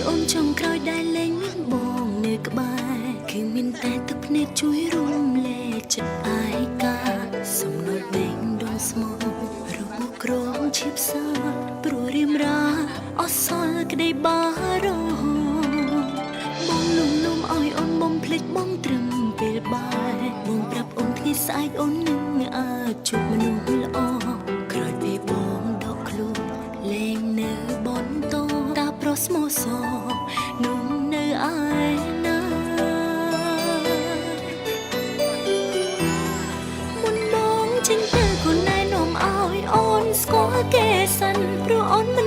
អូនចង់ក្រោយដែលលែងមានបងនៅក្បែរគឺមានតែទឹកភ្នែកជួយរំលែកចិត្តអាយកាសំណុលបេងដងស្មោរបូកក្រងឈៀបសាព្រោះរៀមរាអសល់ក្តីបារម្ភបងលំលំឲ្យអូនបំភ្លេចបងត្រឹមពេលបាយបងប្រាប់អូនថ្ងៃស្អែកអូននឹងអាចជួបមនុស្សល្អក្រោយពេលបងដកខ្លួនលែងនៅបន្តតាប្រុសស្មោសនោះនៅឯណាមុនបងចេញទៅខ្លួនណែនាំឲ្យអូនស្គាល់គេសិនព្រោះអូនមិន